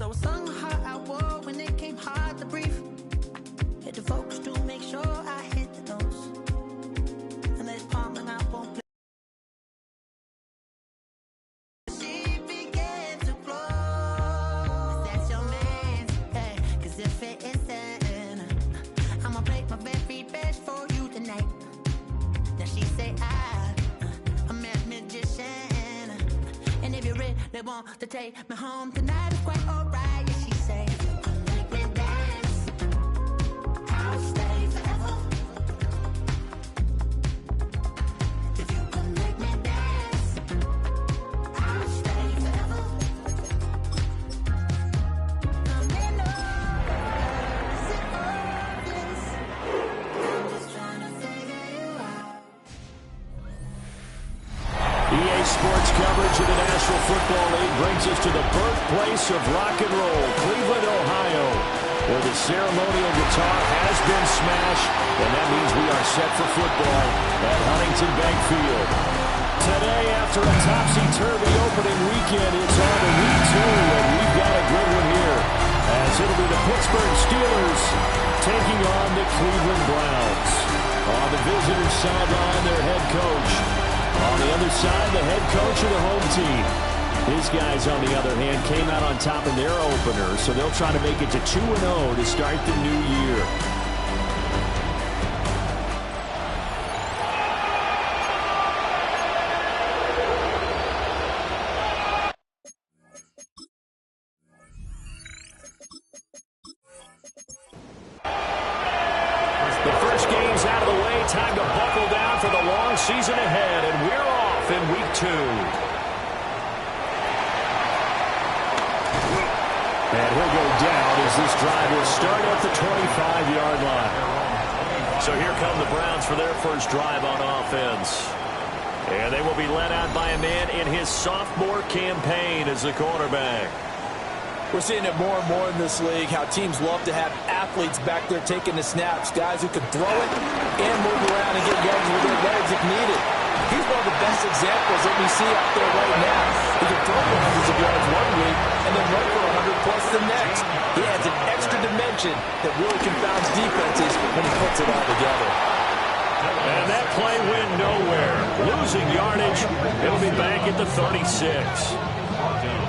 So sung hard I wore when it came hard to breathe. Hit the focus to make sure I hit the notes. And this palm and I won't play. She began to flow. That's your man, hey, 'cause if it isn't, I'ma play my very best for you tonight. Now she say I'm a magician, and if you really want to take me home tonight, it's quite alright. Yeah, she say, make me dance, I'll stay forever. If you can make me dance, I'll stay forever. I'm in love, is it obvious? I'm just trying to figure you out. EA Sports coverage of the National Football League brings us to the birthplace of rock and roll, Cleveland, Ohio, where the ceremonial guitar has been smashed, and that means we are set for football at Huntington Bank Field. Today, after a topsy-turvy opening weekend, it's on to week 2, and we've got a good one here, as it'll be the Pittsburgh Steelers taking on the Cleveland Browns. On the visitors' sideline, their head coach. On the other side, the head coach of the home team. His guys, on the other hand, came out on top in their opener, so they'll try to make it to 2-0 to start the new year. The first game's out of the way. Time to buckle down for the long season ahead, and we're off in week 2. And he'll go down as this drive will start at the 25-yard line. So here come the Browns for their first drive on offense. And they will be led out by a man in his sophomore campaign as the quarterback. We're seeing it more and more in this league, how teams love to have athletes back there taking the snaps, guys who can throw it and move around and get yards with their legs if needed. He's one of the best examples that we see out there right now. He can throw for hundreds of yards one week and then run for 100 plus the next. He adds an extra dimension that really confounds defenses when he puts it all together. And that play went nowhere. Losing yardage. It'll be back at the 36.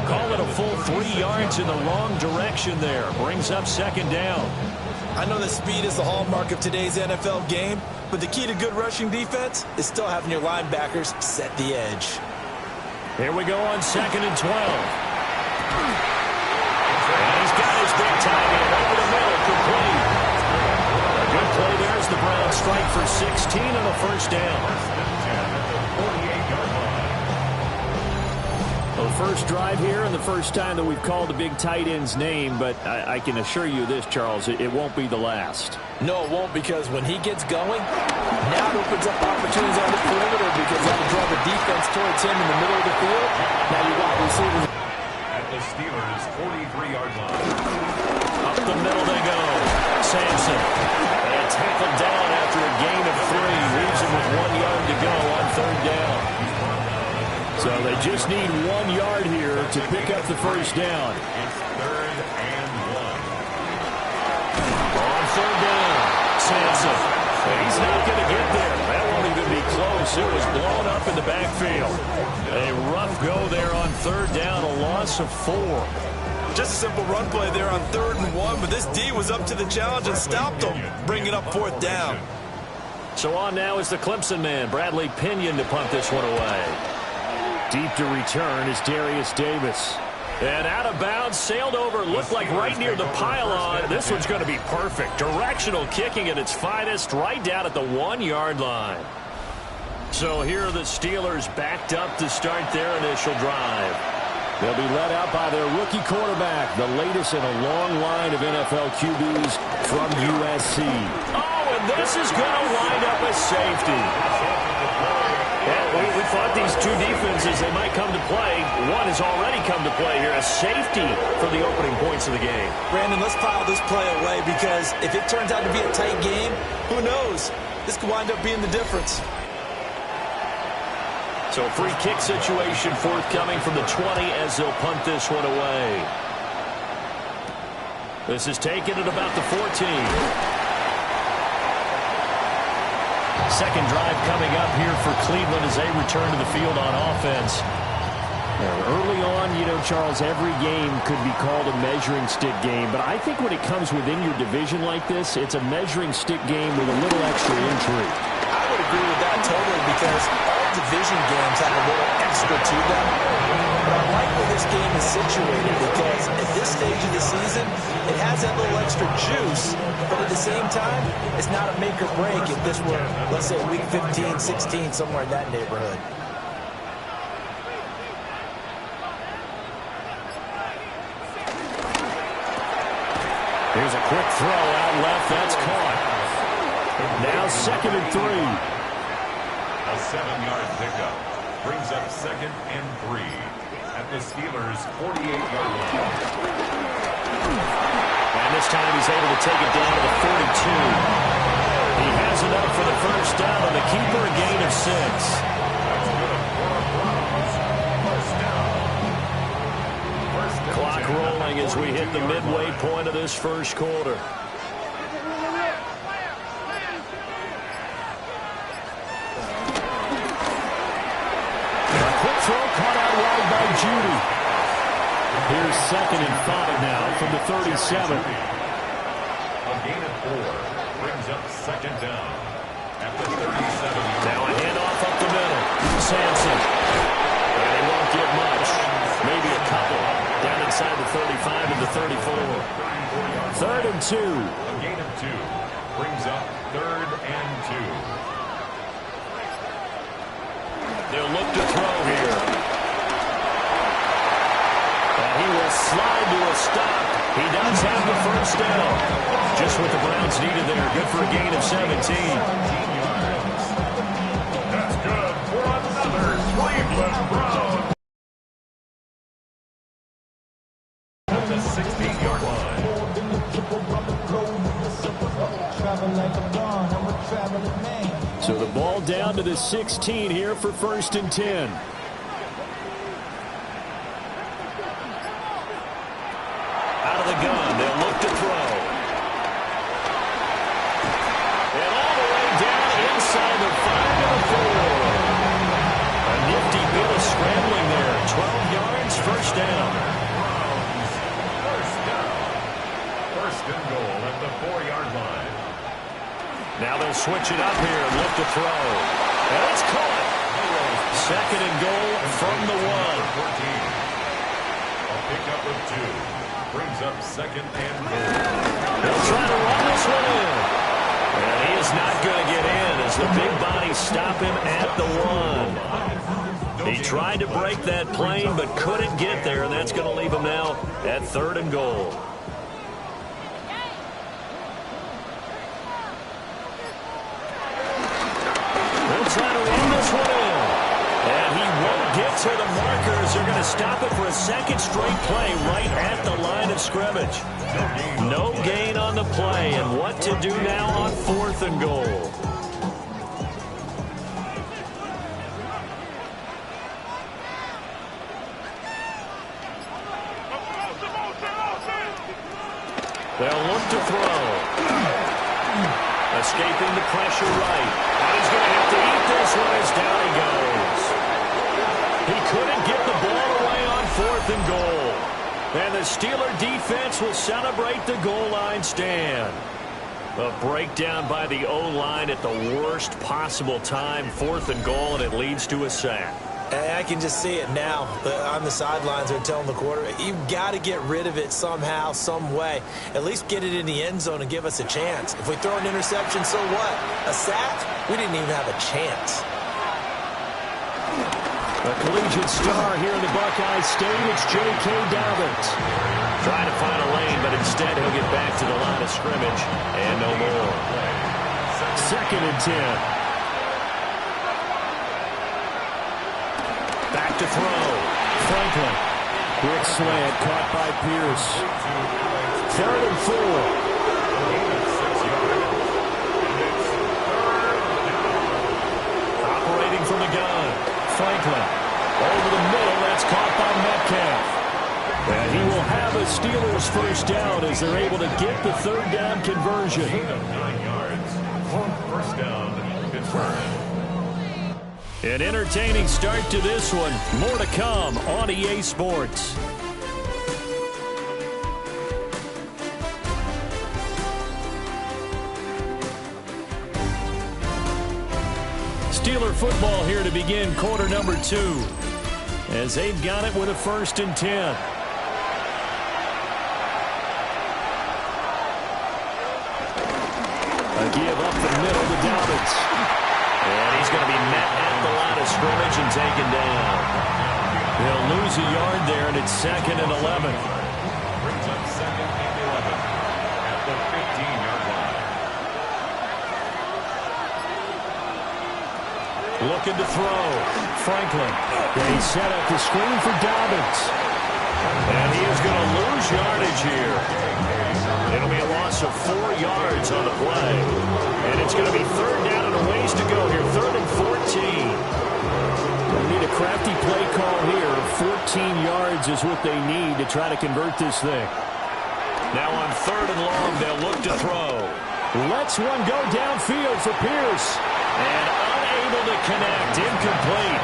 Call it a full 3 yards in the wrong direction there. Brings up second down. I know that speed is the hallmark of today's NFL game, but the key to good rushing defense is still having your linebackers set the edge. Here we go on 2nd and 12. And he's got his big tight end over the middle, complete. A good play there as the Browns strike for 16 on a first down. The first drive here and the first time that we've called the big tight end's name, but I can assure you this, Charles, it won't be the last. No, it won't, because when he gets going, now it opens up opportunities on the perimeter because that'll draw the defense towards him in the middle of the field. Now you wide receivers. At the Steelers' 43-yard line. Up the middle they go. Sampson. And tackled down after a gain of 3. Leaves him with 1 yard to go on third down. So they just need 1 yard here to pick up the first down. It's 3rd and 1. On third down, Sampson. He's not going to get there. That won't even be close. It was blown up in the backfield. A rough go there on third down, a loss of 4. Just a simple run play there on 3rd and 1, but this D was up to the challenge and stopped him, bringing up 4th down. So on now is the Clemson man, Bradley Pinion, to punt this one away. Deep to return is Darius Davis. And out of bounds, sailed over, looked like right near the pylon. This one's going to be perfect. Directional kicking at its finest, right down at the 1 yard line. So here are the Steelers backed up to start their initial drive. They'll be led out by their rookie quarterback, the latest in a long line of NFL QBs from USC. Oh, and this is going to wind up as safety. Yeah, we thought these two defenses, they might come to play. One has already come to play here, a safety for the opening points of the game. Brandon, let's pile this play away, because if it turns out to be a tight game, who knows? This could wind up being the difference. So a free kick situation forthcoming from the 20 as they'll punt this one away. This is taken at about the 14. Second drive coming up here for Cleveland as they return to the field on offense. Early on, you know, Charles, every game could be called a measuring stick game. But I think when it comes within your division like this, it's a measuring stick game with a little extra intrigue. I would agree with that totally because all division games have a little extra to them. But I like where this game is situated because at this stage of the season, it has that little extra juice. But at the same time, it's not a make or break if this were, let's say, week 15, 16, somewhere in that neighborhood. Here's a quick throw out left. That's caught. Now 2nd and 3. A 7-yard pickup brings up 2nd and 3 at the Steelers' 48-yard line. And this time he's able to take it down to the 42. He has enough for the first down on the keeper, a gain of 6. That's good for a Browns first down. Clock rolling as we hit the midway point of this first quarter. A quick throw caught out wide by Judy. Here's 2nd and 5 now from the 37. A gain of 4 brings up 2nd down at the 37. Now a handoff up the middle. Sampson. And he won't get much. Maybe a couple. Down inside the 35 and the 34. 3rd and 2. A gain of 2 brings up 3rd and 2. They'll look to throw here. And he will slide to a stop. He does have the first down. Just what the Browns needed there. Good for a gain of 17. 17 yards. That's good for another Cleveland Browns. At the 16-yard line. So the ball down to the 16 here for 1st and 10. Out of the gun, they'll look to throw. And all the way down inside the 5 to the 4. A nifty bit of scrambling there. 12 yards, first down. First down. 1st and goal at the 4-yard line. Now they'll switch it up here and look to throw. And it's caught. 2nd and goal from the 1. A pickup of 2 brings up 2nd and goal. They'll try to run this one in. And he is not going to get in as the big bodies stop him at the 1. He tried to break that plane but couldn't get there, and that's going to leave him now at 3rd and goal. Trying to run this one in. And he won't get to the markers. They're going to stop it for a 2nd straight play right at the line of scrimmage. No gain on the play. And what to do now on 4th and goal. They'll look to throw. Escaping the pressure right. And he's going to have to eat this one as down he goes. He couldn't get the ball away on 4th and goal. And the Steeler defense will celebrate the goal line stand. A breakdown by the O-line at the worst possible time. 4th and goal, and it leads to a sack. I can just see it now. On the sidelines, they're telling the quarterback, you've got to get rid of it somehow, some way. At least get it in the end zone and give us a chance. If we throw an interception, so what? A sack? We didn't even have a chance. A collegiate star here in the Buckeye State, it's J.K. Dobbins. Trying to find a lane, but instead he'll get back to the line of scrimmage and no more. 2nd and 10. Back to throw. Franklin. Quick slant caught by Pierce. 3rd and 4. Operating from the gun. Franklin. Over the middle. That's caught by Metcalf. And he will have a Steelers first down as they're able to get the third down conversion. 9 yards. First down, Pittsburgh. An entertaining start to this one. More to come on EA Sports. Steeler football here to begin quarter number 2 as they've got it with a 1st and 10. A give up the middle to Dobbins. And he's going to be met at the line of scrimmage and taken down. They'll lose a yard there, and it's 2nd and 11. Brings up 2nd and 11 at the 15-yard line. Looking to throw. Franklin. They set up the screen for Dobbins. And he is going to lose yardage here. It'll be a loss of 4 yards on the play. And it's going to be 3rd down and a ways to go here. 3rd and 14. They need a crafty play call here. 14 yards is what they need to try to convert this thing. Now on 3rd and long, they'll look to throw. Lets one go downfield for Pierce. And unable to connect. Incomplete.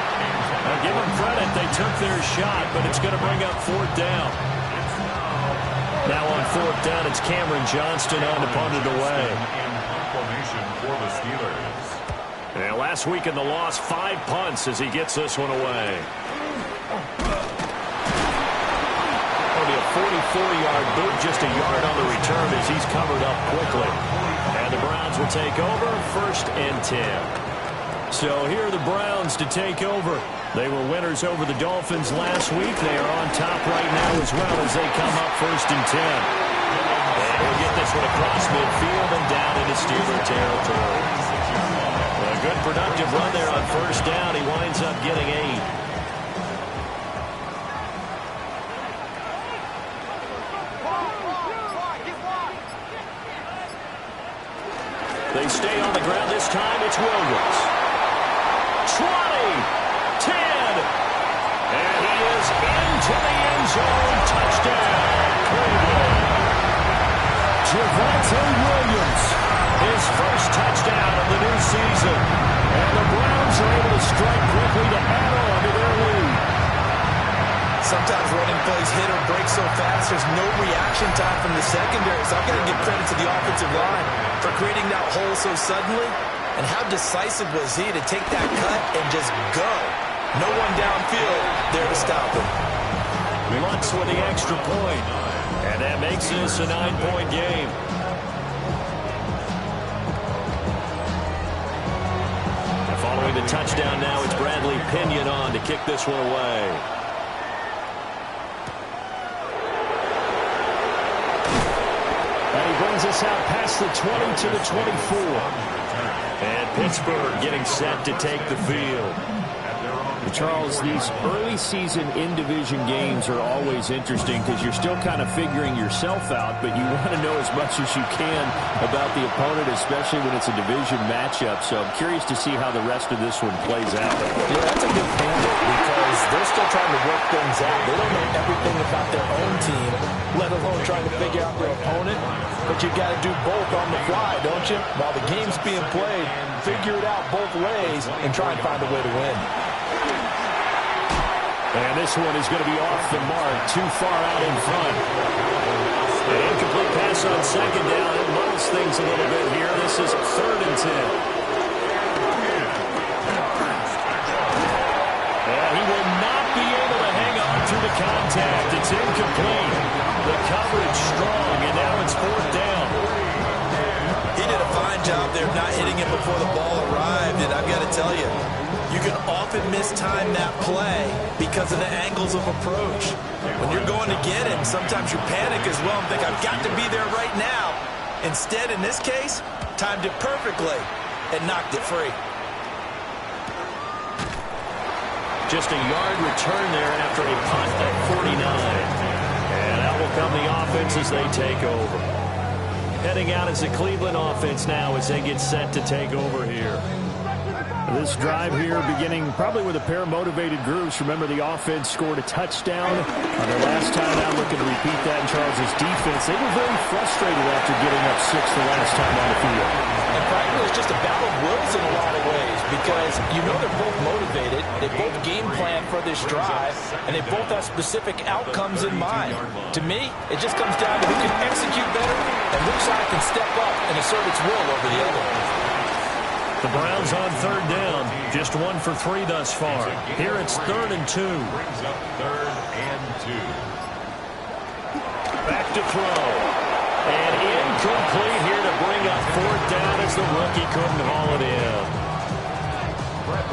Now give them credit. They took their shot, but it's going to bring up 4th down. Now on 4th down, it's Cameron Johnston on to punt it away. Formation for the Steelers. And last week in the loss, 5 punts as he gets this one away. It'll be a 44-yard boot, just a yard on the return as he's covered up quickly. And the Browns will take over 1st and 10. So here are the Browns to take over. They were winners over the Dolphins last week. They are on top right now as well as they come up 1st and 10. And he'll get this one across midfield and down into Steeler territory. A good productive run there on 1st down. He winds up getting 8. They stay on the ground this time. It's Williams. 20, 10, and he is into the end zone. Touchdown, Cleveland. Javonte Williams, his first touchdown of the new season. And the Browns are able to strike quickly to add on to their lead. Sometimes running plays hit or break so fast, there's no reaction time from the secondary. So I'm going to give credit to the offensive line for creating that hole so suddenly. And how decisive was he to take that cut and just go? No one downfield there to stop him. Lutz with the extra point. And that makes this a 9-point game. And following the touchdown now, it's Bradley Pinion on to kick this one away. And he brings us out past the 20 to the 24. And Pittsburgh getting set to take the field. Charles, these early season in-division games are always interesting because you're still kind of figuring yourself out, but you want to know as much as you can about the opponent, especially when it's a division matchup. So I'm curious to see how the rest of this one plays out. Yeah, that's a good point because they're still trying to work things out. They don't know everything about their own team, let alone trying to figure out their opponent. But you got to do both on the fly, don't you? While the game's being played, figure it out both ways and try and find a way to win. And this one is going to be off the mark, too far out in front. An incomplete pass on 2nd down. It muddles things a little bit here. This is 3rd and 10. And he will not be able to hang on through the contact. It's incomplete. The coverage strong, and now it's 4th down. He did a fine job there of not hitting it before the ball arrived, and I've got to tell you, you can often mistime that play because of the angles of approach. When you're going to get him, sometimes you panic as well and think, I've got to be there right now. Instead, in this case, timed it perfectly and knocked it free. Just a yard return there after a punt at 49. And out will come the offense as they take over. Heading out is the Cleveland offense now as they get set to take over here. This drive here beginning probably with a pair of motivated groups. Remember, the offense scored a touchdown on their last time out. Looking to repeat that in Charles' defense. They were very frustrated after getting up 6 the last time on the field. And frankly, it's just a battle of wills in a lot of ways because you know they're both motivated. They both game plan for this drive, and they both have specific outcomes in mind. To me, it just comes down to who can execute better and which side can step up and assert its will over the other. The Browns on third down. Just 1 for 3 thus far. Here it's 3rd and 2. Brings up 3rd and 2. Back to throw. And incomplete here to bring up 4th down as the rookie couldn't haul it in.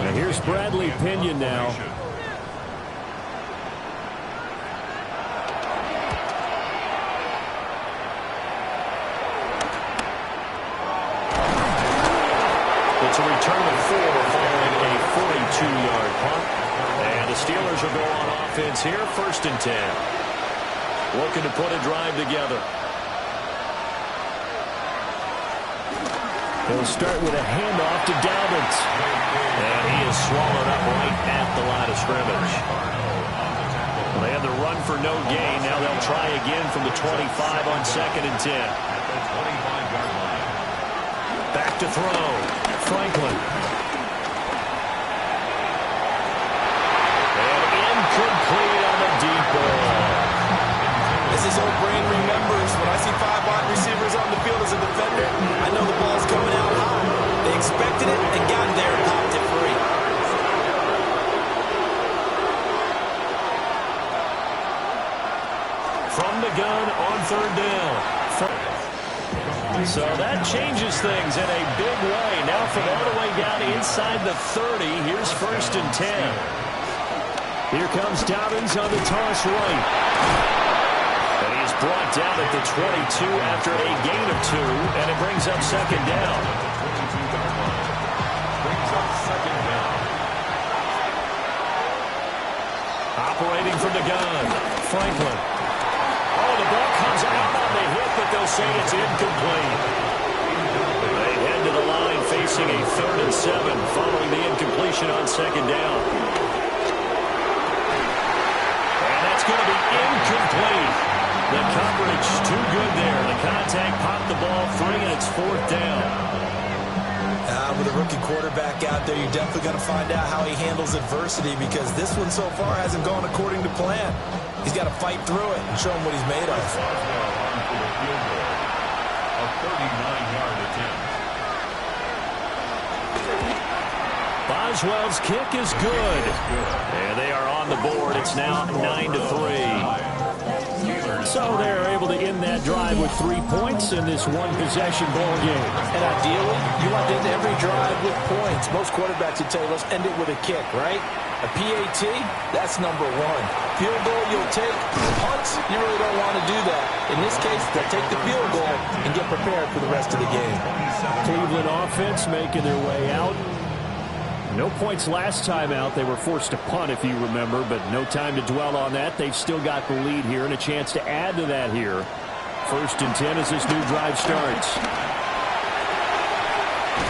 Now here's Bradley Pinion now. It's a return of 4 following a 42-yard punt. And the Steelers will go on offense here, 1st and 10. Looking to put a drive together. They'll start with a handoff to Dalvin. And he is swallowed up right at the line of scrimmage. Well, they had the run for no gain. Now they'll try again from the 25 on 2nd and 10. At the 25-yard line. Back to throw. Franklin. And incomplete on the deep ball. As his old brain remembers, when I see 5 wide receivers on the field as a defender, I know the ball's coming out high. They expected it and got there and popped it free. From the gun on 3rd down. So that changes things in a big way. Now from all the way down inside the 30, here's 1st and 10. Here comes Dobbins on the toss right. And he's brought down at the 22 after a gain of 2, and it brings up 2nd down. Brings up 2nd down. Operating from the gun, Franklin. Oh, the ball comes out on the hit, but they'll say it's incomplete. They head to the line facing a 3rd and 7 following the incompletion on 2nd down. And that's going to be incomplete. The coverage too good there. The contact popped the ball free, and it's 4th down. With a rookie quarterback out there, you're definitely going to find out how he handles adversity because this one so far hasn't gone according to plan. He's got to fight through it and show him what he's made of. A 39-yard attempt. Boswell's kick is good. And they are on the board. It's now 9-3. So they're able to end that drive with 3 points in this one-possession ball game. And ideally, you want to end every drive with points. Most quarterbacks would tell you, let's end it with a kick, right? A PAT, that's number 1. Field goal, you'll take. Punts, you really don't want to do that. In this case, they'll take the field goal and get prepared for the rest of the game. Cleveland offense making their way out. No points last time out. They were forced to punt, if you remember, but no time to dwell on that. They've still got the lead here and a chance to add to that here. 1st and 10 as this new drive starts.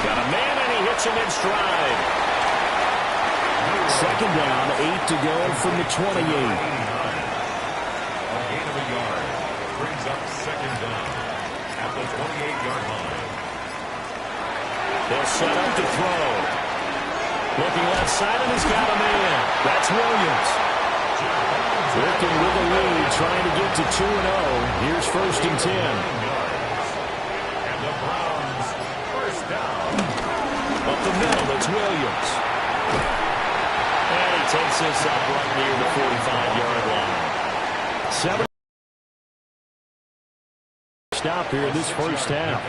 Got a man, and he hits him in stride. 2nd down, 8 to go from the 28. A gain of a yard. Brings up 2nd down at the 28-yard line. They'll set up to throw. Looking left side, and he's got a man. That's Williams. Working with the lead, trying to get to 2-0. Here's 1st and 10. And the Browns, 1st down. Up the middle, it's Williams. And he takes this up right near the 45-yard line. 7 stop here in this first half.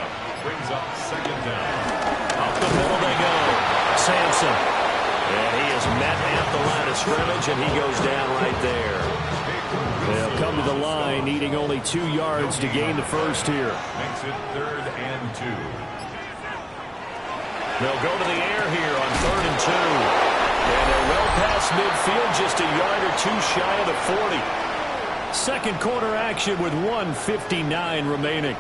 Brings up 2nd down. Up the middle they go. Sampson. And he is met at the line of scrimmage, and he goes down right there. They'll come to the line, needing only 2 yards to gain the first here. Makes it 3rd and 2. They'll go to the air here on 3rd and 2. And they're well past midfield, just a yard or 2 shy of the 40. Second quarter action with 1:59 remaining.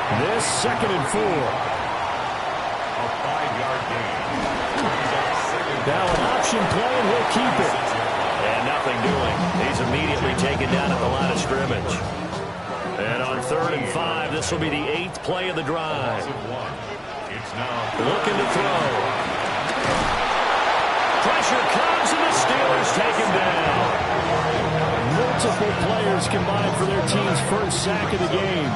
This 2nd and 4. A 5-yard gain. Brings up second Now an option play, and he'll keep it. And nothing doing. He's immediately taken down at the line of scrimmage. And on 3rd and 5, this will be the 8th play of the drive. It's now Looking to throw. Pressure comes, and the Steelers take him down. Multiple players combined for their team's first sack of the game.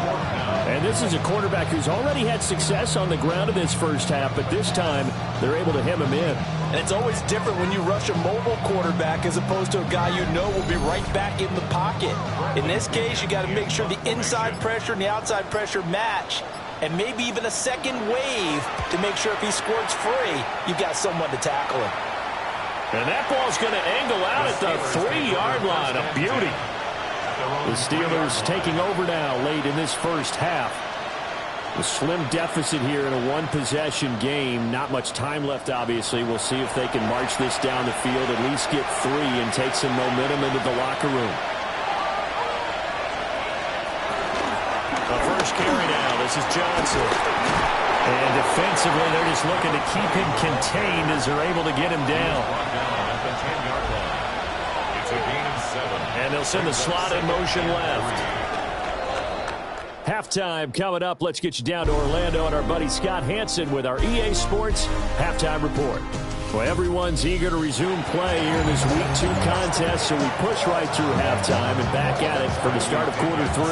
And this is a quarterback who's already had success on the ground in this first half, but this time they're able to hem him in. And it's always different when you rush a mobile quarterback as opposed to a guy you know will be right back in the pocket. In this case, you got to make sure the inside pressure and the outside pressure match, and maybe even a second wave to make sure if he squirts free, you've got someone to tackle him. And that ball's going to angle out at the 3-yard line. A beauty. The Steelers taking over now late in this first half. A slim deficit here in a one-possession game. Not much time left, obviously. We'll see if they can march this down the field, at least get 3, and take some momentum into the locker room. The first carry now. This is Johnson. And defensively, they're just looking to keep him contained as they're able to get him down. at the 10-yard line. It's a gain of 7. And they'll send the slot in motion left. Halftime coming up. Let's get you down to Orlando and our buddy Scott Hansen with our EA Sports Halftime Report. Well, everyone's eager to resume play here in this Week 2 contest, so we push right through halftime and back at it for the start of quarter 3.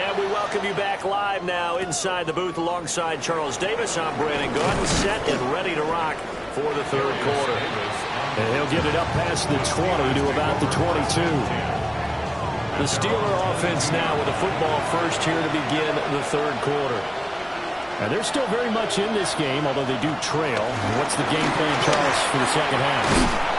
And we welcome you back live now inside the booth alongside Charles Davis. I'm Brandon Gordon, set and ready to rock for the third quarter. And he'll get it up past the 20 to about the 22. The Steeler offense now with a football first here to begin the third quarter. And they're still very much in this game, although they do trail. What's the game plan, Charles, for the second half?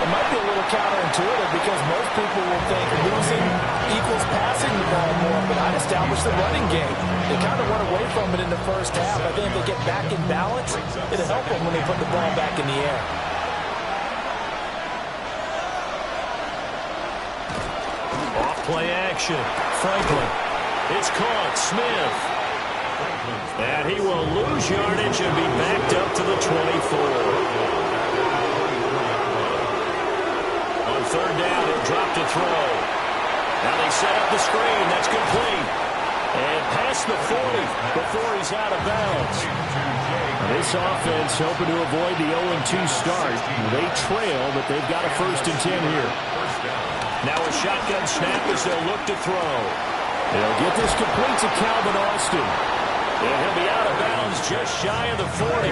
It might be a little counterintuitive because most people will think losing equals passing the ball more, but I'd establish the running game. They kind of went away from it in the first half. I think if they get back in balance, it'll help them when they put the ball back in the air. Off play action. Franklin. It's caught. Smith. And he will lose yardage and be backed up to the 24. On third down, he'll drop to throw. Now they set up the screen. That's complete. And past the 40 before he's out of bounds. This offense hoping to avoid the 0-2 start. They trail, but they've got a 1st and 10 here. Now a shotgun snap as they'll look to throw. They'll get this complete to Calvin Austin. And he'll be out of bounds just shy of the 40.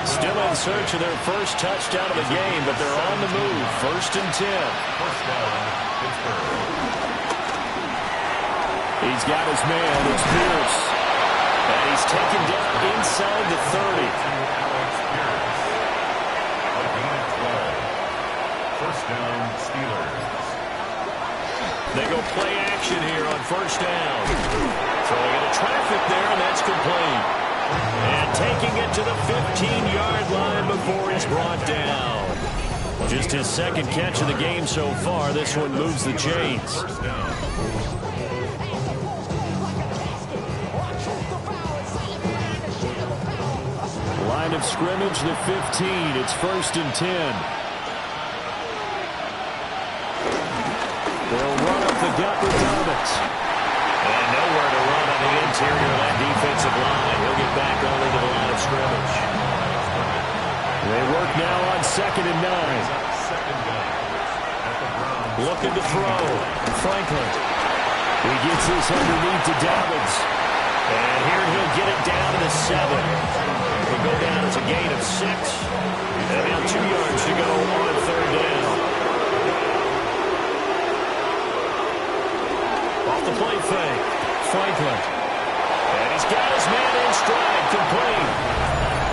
Still in search of their first touchdown of the game, but they're on the move. 1st and 10. He's got his man. It's Pierce. And he's taken down inside the 30. First down, Steelers. They go play action here on 1st down. Throwing into traffic there, and that's complete. And taking it to the 15-yard line before he's brought down. Just his 2nd catch of the game so far. This one moves the chains. First down. Line of scrimmage, the 15. It's 1st and 10. They'll run up the gut with Dobbins. And nowhere to run on the interior of that defensive line. He'll get back only to the line of scrimmage. They work now on 2nd and 9. Looking to throw. Franklin. He gets this underneath to Dobbins. And here he'll get it down to the 7. He'll go down as a gain of 6. And now 2 yards to go on 3rd down. Off the play fake. Franklin. And he's got his man in stride, complete.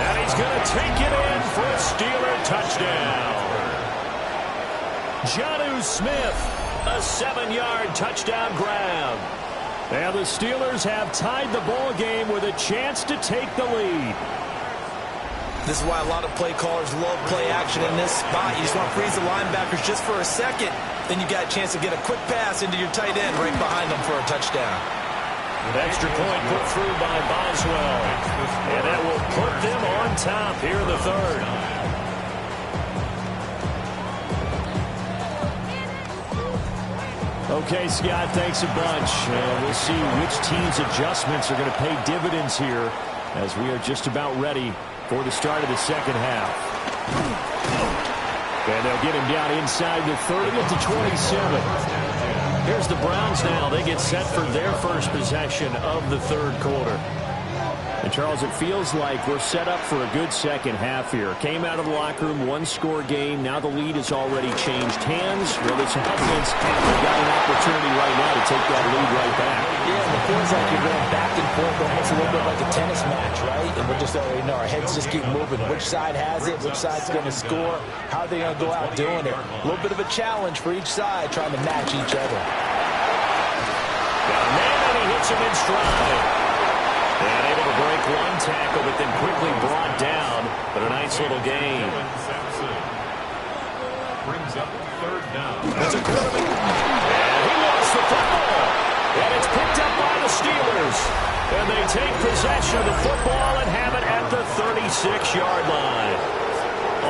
And he's going to take it in for a Steeler touchdown. Jonnu Smith, a 7-yard touchdown grab. And the Steelers have tied the ball game with a chance to take the lead. This is why a lot of play callers love play action in this spot. You just want to freeze the linebackers just for a second. Then you got a chance to get a quick pass into your tight end right behind them for a touchdown. Extra point put through by Boswell. And that will put them on top here in the third. Okay, Scott, thanks a bunch. We'll see which team's adjustments are going to pay dividends here as we are just about ready for the start of the second half. And they'll get him down inside the 30 at the 27. Here's the Browns now. They get set for their first possession of the third quarter. And, Charles, it feels like we're set up for a good second half here. Came out of the locker room, one-score game. Now the lead has already changed hands. Well, this offense, they've got an opportunity right now to take that lead right back. Yeah, and it feels like you're going back and forth, almost a little bit like a tennis match, right? And we're just already know our heads just keep moving. Which side has it? Which side's going to score? How are they going to go out doing it? A little bit of a challenge for each side, trying to match each other. Got a man, and he hits him in stride. And able to break one tackle, but then quickly brought down. But a nice little gain. Brings up third down. That's a quarterback. And he lost the football. And it's picked up by the Steelers. And they take possession of the football and have it at the 36-yard line.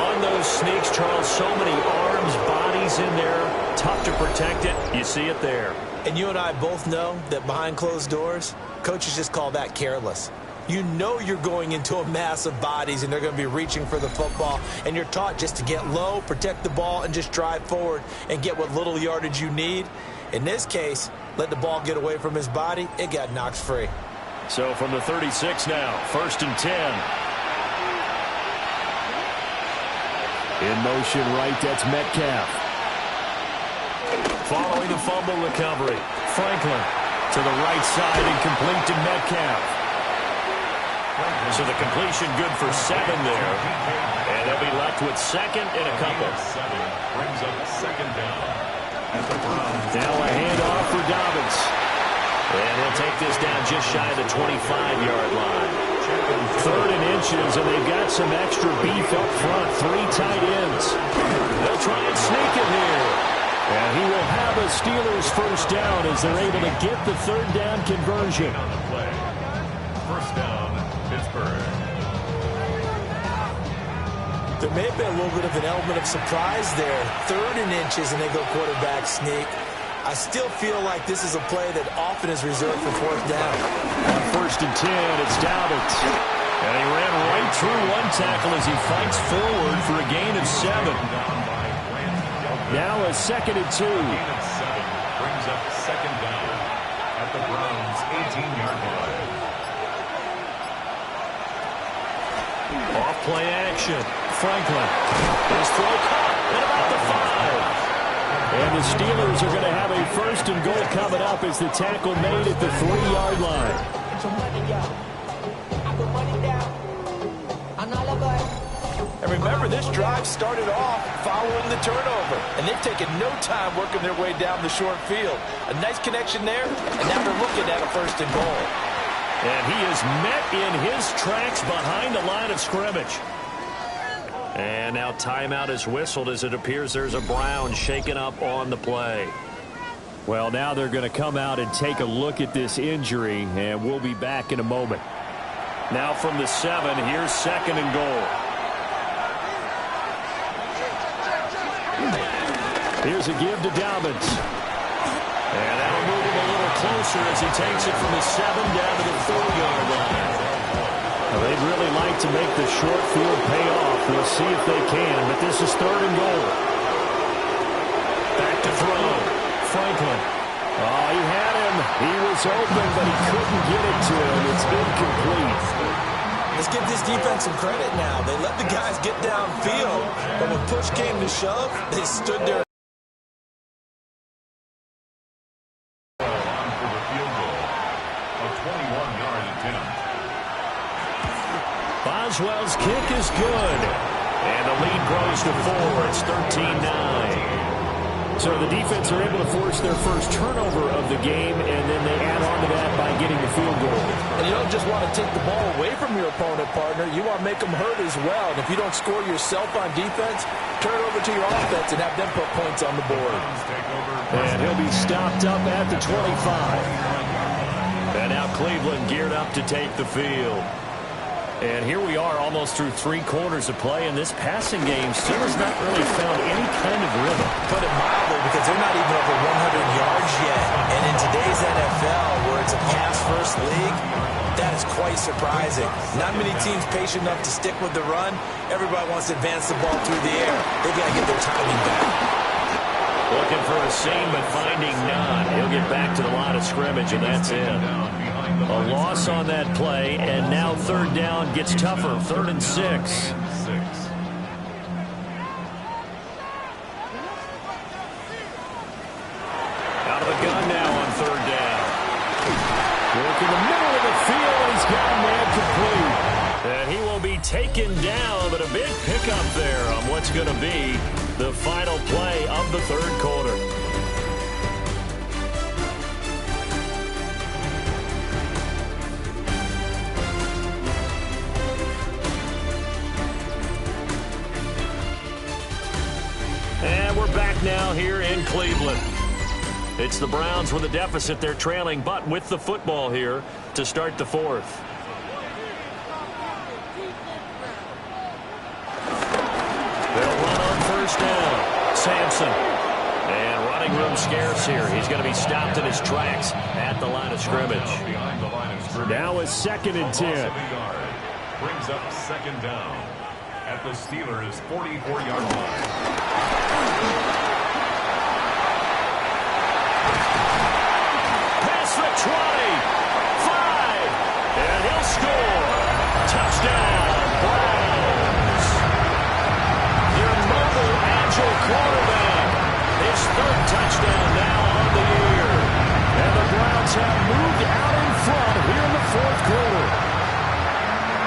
On those sneaks, Charles, so many arms, bodies in there. Tough to protect it. You see it there. And you and I both know that behind closed doors, coaches just call that careless. You know you're going into a mass of bodies and they're going to be reaching for the football, and you're taught just to get low, protect the ball, and just drive forward and get what little yardage you need. In this case, let the ball get away from his body. It got knocked free. So from the 36 now, 1st and 10. In motion right, that's Metcalf. Following the fumble recovery, Franklin to the right side and complete to Metcalf. So the completion good for 7 there. And they'll be left with second and a couple. Brings up second down. At the Browns. Now a handoff for Dobbins. And he'll take this down just shy of the 25-yard line. 3rd and inches, and they've got some extra beef up front. 3 tight ends. They'll try and sneak it here. And he will have a Steelers first down as they're able to get the 3rd down conversion. On the play. First down, Pittsburgh. There may have been a little bit of an element of surprise there. 3rd and inches, and they go quarterback sneak. I still feel like this is a play that often is reserved for 4th down. On 1st and 10, it's Dobbins. And he ran right through one tackle as he fights forward for a gain of 7. Now a 2nd and 2. Gain of 7 brings up second down at the Browns' 18-yard line. Off play action. Franklin. His throw caught at about the 5. And the Steelers are going to have a 1st and goal coming up as the tackle made at the 3-yard line. And remember, this drive started off following the turnover, and they've taken no time working their way down the short field. A nice connection there, and now they're looking at a 1st and goal. And he is met in his tracks behind the line of scrimmage. And now timeout is whistled as it appears there's a Brown shaken up on the play. Well, now they're going to come out and take a look at this injury, and we'll be back in a moment. Now from the 7, here's 2nd and goal. Here's a give to Dobbins. And that'll move him a little closer as he takes it from the 7 down to the 4-yard line. Well, they'd really like to make the short field pay off. We'll see if they can, but this is 3rd and goal. Back to throw. Franklin. Oh, he had him. He was open, but he couldn't get it to him. It's incomplete. Let's give this defense some credit now. They let the guys get downfield, but when push came to shove, they stood there. On for the field goal. A 21-yard attempt. Boswell's kick is good. And the lead grows to 4. It's 13-9. So the defense are able to force their first turnover of the game, and then they add on to that by getting the field goal. And you don't just want to take the ball away from your opponent, partner. You want to make them hurt as well. And if you don't score yourself on defense, turn it over to your offense and have them put points on the board. And he'll be stopped up at the 25. And now Cleveland geared up to take the field. And here we are almost through 3 quarters of play, and this passing game still has not really found any kind of rhythm. Put it mildly, because they're not even over 100 yards yet. And in today's NFL, where it's a pass-first league, that is quite surprising. Not many teams patient enough to stick with the run. Everybody wants to advance the ball through the air. They've got to get their timing back. Looking for a seam, but finding none. He'll get back to the line of scrimmage, and that's it. A loss on that play, and now 3rd down gets tougher. 3rd and 6. Out of the gun now on 3rd down. Work in the middle of the field, and he's got a man complete. And he will be taken down, but a big pickup there on what's going to be the final play of the 3rd quarter. And we're back now here in Cleveland. It's the Browns with a deficit. They're trailing, but with the football here to start the 4th. They'll run on 1st down. Sampson. And running room scarce here. He's going to be stopped in his tracks at the line of scrimmage. Now it's 2nd and 10. Brings up 2nd down at the Steelers' 44-yard line. Past the 20, 5, and he'll score. Touchdown, Browns. Your mobile, agile quarterback. His 3rd touchdown now on the year. And the Browns have moved out in front here in the 4th quarter.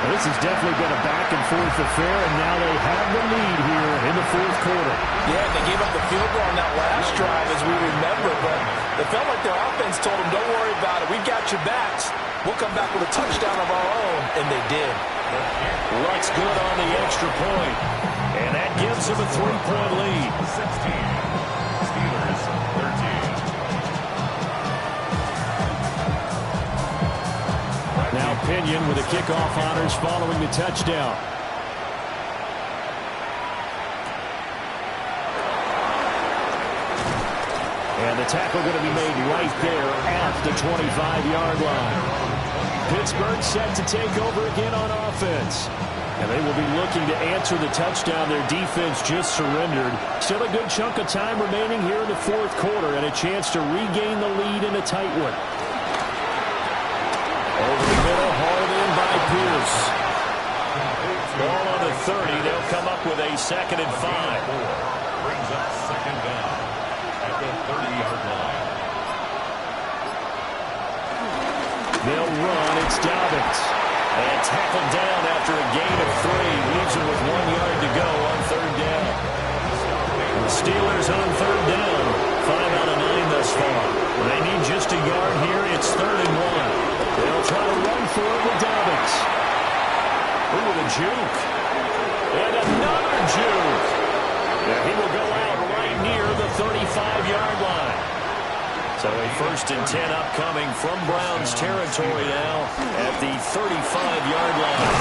This has definitely been a back-and-forth affair, and now they have the lead here in the 4th quarter. Yeah, they gave up the field goal on that last drive, as we remember, but it felt like their offense told them, don't worry about it. We've got your backs. We'll come back with a touchdown of our own, and they did. Looks good on the extra point, and that gives them a 3-point lead. 16, Steelers 13. Now Pinion with the kickoff honors following the touchdown. And the tackle going to be made right there at the 25-yard line. Pittsburgh set to take over again on offense. And they will be looking to answer the touchdown their defense just surrendered. Still a good chunk of time remaining here in the 4th quarter and a chance to regain the lead in a tight one. Over the middle, hauled in by Pierce. Ball on the 30. They'll come up with a 2nd and 5. Brings up 2nd down at the 30-yard line. They'll run. It's Dobbins. And tackled down after a gain of 3. Leaves him with 1 yard to go on 3rd down. The Steelers on 3rd down. 5 out of 9 thus far. They need just a yard here. It's 3rd and 1. They'll try to run for it with Dobbins. Ooh, with a juke. And another juke. And he will go out right near the 35-yard line. So a 1st and 10 upcoming from Browns territory now at the 35-yard line.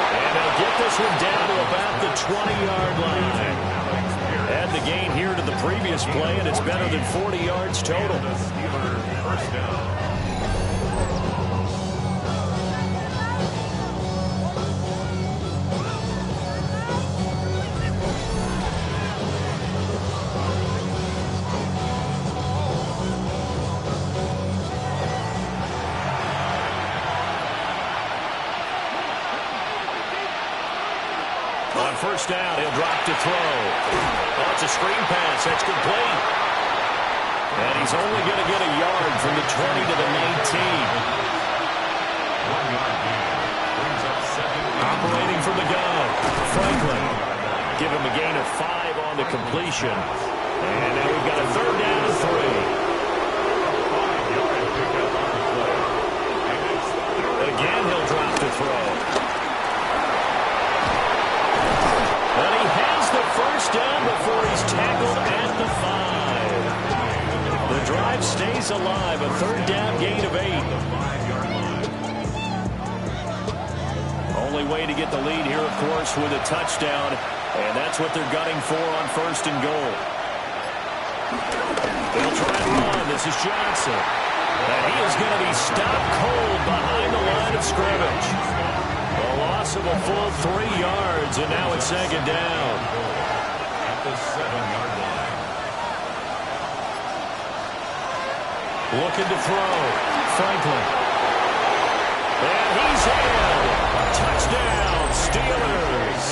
And they'll get this one down to about the 20-yard line. Add the gain here to the previous play, and it's better than 40 yards total. The Steelers' 1st down. On 1st down, he'll drop to throw. Oh, it's a screen pass. That's complete. And he's only going to get a yard from the 20 to the 19. 1 yard gain. Brings up 2nd. Operating from the gun, Franklin. Give him a gain of 5 on the completion. And now we've got a 3rd down and 3. 5-yard pickup on the play. And it's 3rd. Again, he'll drop to throw. And he has the 1st down before he's tackled at the 5. The drive stays alive. A 3rd down gain of 8. only way to get the lead here, of course, with a touchdown. And that's what they're gunning for on 1st and goal. They'll try and run. This is Johnson. And he is going to be stopped cold behind the line of scrimmage. A loss of a full 3 yards, and now it's 2nd down. At the 7-yard line. Looking to throw. Franklin. And he's in. Touchdown, Steelers.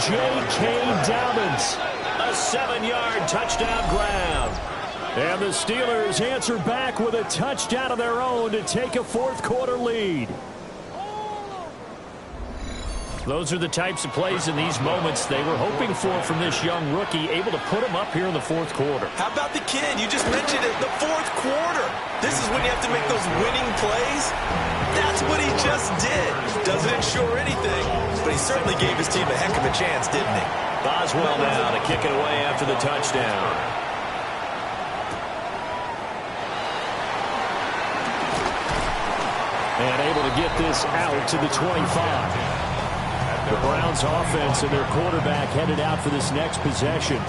J.K. Dobbins. A 7-yard touchdown grab. And the Steelers answer back with a touchdown of their own to take a 4th quarter lead. Those are the types of plays in these moments they were hoping for from this young rookie, able to put him up here in the 4th quarter. How about the kid? You just mentioned it, the 4th quarter. This is when you have to make those winning plays. That's what he just did. Doesn't ensure anything, but he certainly gave his team a heck of a chance, didn't he? Boswell now to kick it away after the touchdown. And able to get this out to the 25. The Browns offense and their quarterback headed out for this next possession.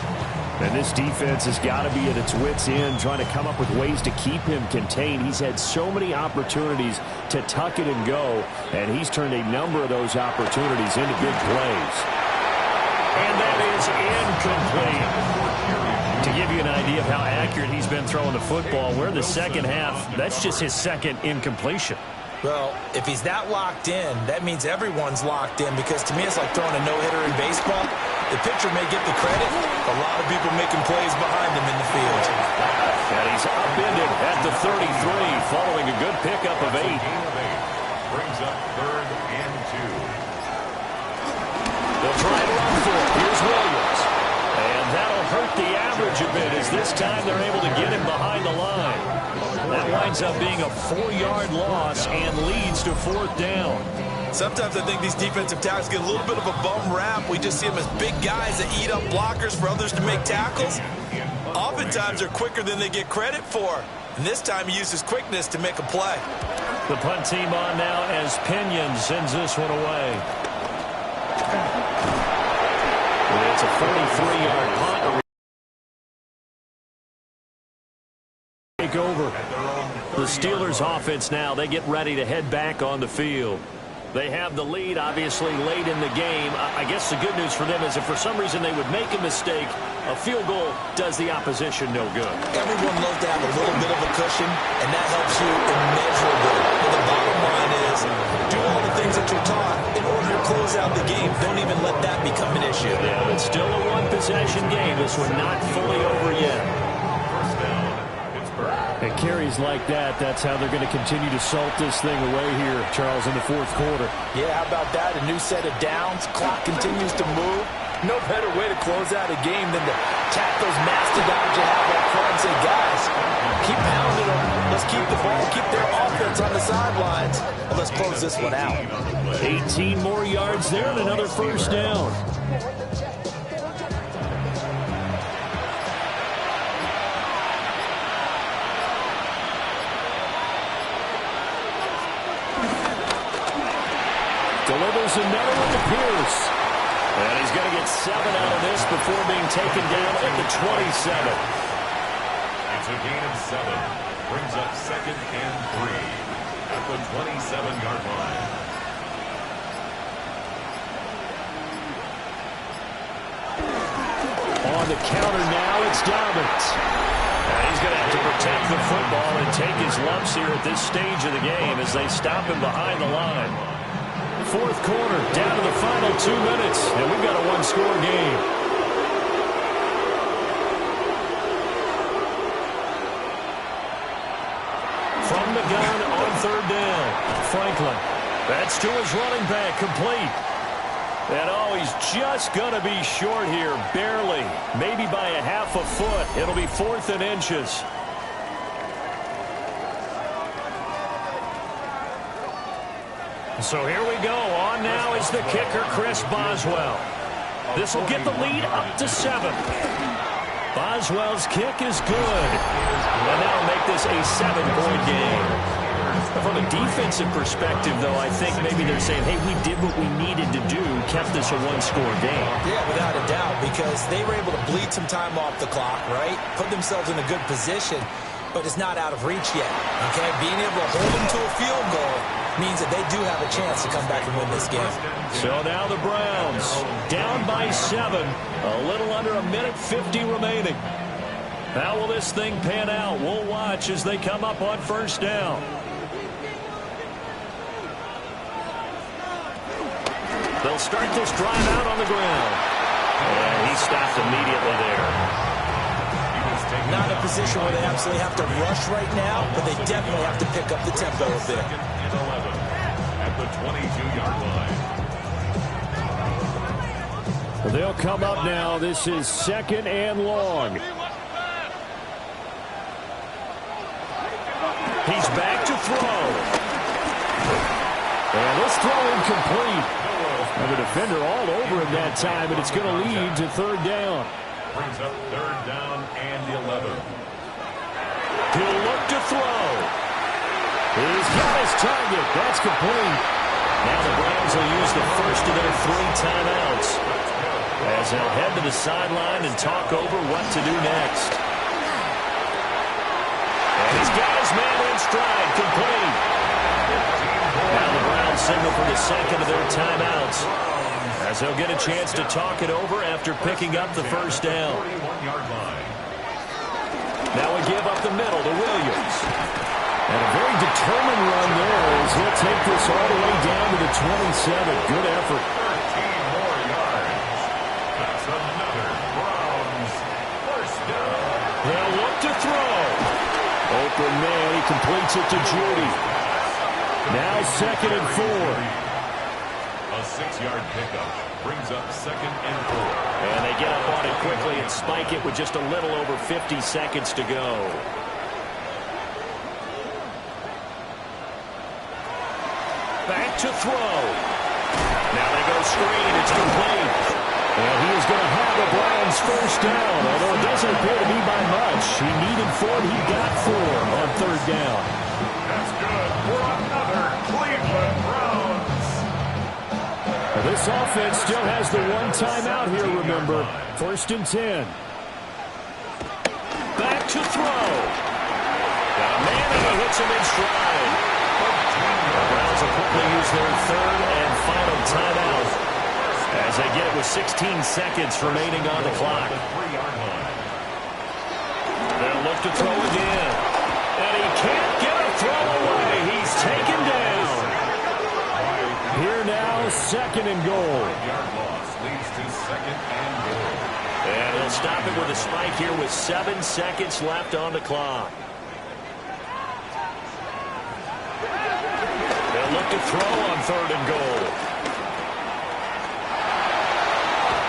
And this defense has got to be at its wits' end, trying to come up with ways to keep him contained. He's had so many opportunities to tuck it and go, and he's turned a number of those opportunities into big plays. And that is incomplete. To give you an idea of how accurate he's been throwing the football, we're in the 2nd half. That's just his 2nd incompletion. Well, if he's that locked in, that means everyone's locked in, because to me it's like throwing a no-hitter in baseball. The pitcher may get the credit, a lot of people making plays behind him in the field. And he's upended at the 33 following a good pickup of 8. Brings up 3rd and 2. They'll try and run for it. Here's Williams. And that'll hurt the average a bit, as this time they're able to get him behind the line. That winds up being a 4-yard loss and leads to 4th down. Sometimes I think these defensive tackles get a little bit of a bum rap. We just see them as big guys that eat up blockers for others to make tackles. Oftentimes they're quicker than they get credit for. And this time he used his quickness to make a play. The punt team on now as Pinion sends this one away. It's a 43-yard punt. Take over. The Steelers offense now, they get ready to head back on the field. They have the lead, obviously, late in the game. I guess the good news for them is if for some reason they would make a mistake, a field goal does the opposition no good. Everyone loves to have a little bit of a cushion, and that helps you immeasurably. But the bottom line is, do all the things that you're taught in order to close out the game. Don't even let that become an issue. Yeah, it's still a one-possession game. This one not fully over yet. First down, Pittsburgh. And carries like that, that's how they're going to continue to salt this thing away here, Charles, in the 4th quarter. Yeah, how about that? A new set of downs. Clock continues to move. No better way to close out a game than to tap those mastodons you have up front and say, guys, keep pounding them. Let's keep the ball, keep their offense on the sidelines, and let's close this one out. 18 more yards there and another 1st down. Delivers another one to Pierce. And he's going to get 7 out of this before being taken down at the 27. It's a gain of 7. Brings up 2nd and 3 at the 27-yard line. On the counter now, it's Dobbins. And he's going to have to protect the football and take his lumps here at this stage of the game as they stop him behind the line. 4th quarter, down to the final 2 minutes, and we've got a one-score game. From the gun on 3rd down, Franklin. That's to his running back, complete. And oh, he's just going to be short here, barely, maybe by a half a foot. It'll be 4th and inches. So here we go. On now is the kicker, Chris Boswell. This will get the lead up to 7. Boswell's kick is good. And that'll make this a 7-point game. From a defensive perspective, though, I think maybe they're saying, hey, we did what we needed to do, kept this a one-score game. Yeah, without a doubt, because they were able to bleed some time off the clock, right? Put themselves in a good position, but it's not out of reach yet, okay? Being able to hold them to a field goal means that they do have a chance to come back and win this game. So now the Browns down by 7, a little under a minute 50 remaining. How will this thing pan out? We'll watch as they come up on first down. They'll start this drive out on the ground. And he stopped immediately there. Not in a position where they absolutely have to rush right now, but they definitely have to pick up the tempo a bit. At the 22-yard line. Well, they'll come up now. This is 2nd and long. He's back to throw. And this throw incomplete. And the defender all over him that time, and it's going to lead to 3rd down. Brings up 3rd down and 11. He'll look to throw. He's got his target. That's complete. Now the Browns will use the first of their 3 timeouts as they'll head to the sideline and talk over what to do next. And he's got his man in stride, complete. Now the Browns signal for the 2nd of their timeouts as they'll get a chance to talk it over after picking up the first down. 41-yard line. Now we give up the middle to Williams. And a very determined run there as he'll take this all the way down to the 27. Good effort. 13 more yards. That's another Browns first down. They'll look to throw. Open man, he completes it to Judy. Now 2nd and 4. A 6-yard pickup brings up 2nd and 4. And they get up on it quickly and spike it with just a little over 50 seconds to go. Back to throw. Now they go screen. It's complete. And he is going to have the Browns first down, although it doesn't appear to be by much. He needed 4, he got 4 on 3rd down. That's good for another Cleveland Browns. This offense still has the 1 timeout here, remember. 1st and 10. Back to throw. Got a man and he hits him in stride. The Browns will quickly use their 3rd and final timeout as they get it with 16 seconds remaining on the clock. They'll look to throw again. And he can't get a throw away. He's taken down. Here now, 2nd and goal. Yard loss leads to 2nd and goal. And he'll stop it with a spike here with 7 seconds left on the clock. They'll look to throw on 3rd and goal.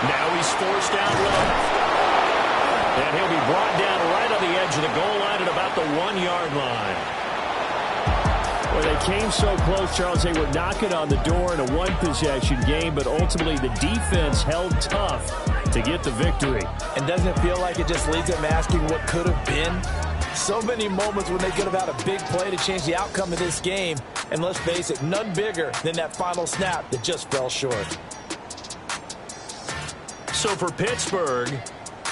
Now he's forced out left. And he'll be brought down right on the edge of the goal line at about the 1-yard line. Well, they came so close, Charles. They were knocking on the door in a 1-possession game, but ultimately the defense held tough to get the victory. And doesn't it feel like it just leaves them asking what could have been? So many moments when they could have had a big play to change the outcome of this game. And let's face it, none bigger than that final snap that just fell short. So for Pittsburgh,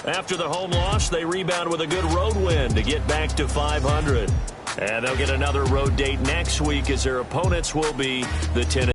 after the home loss, they rebound with a good road win to get back to 500. And they'll get another road date next week as their opponents will be the Tennessee.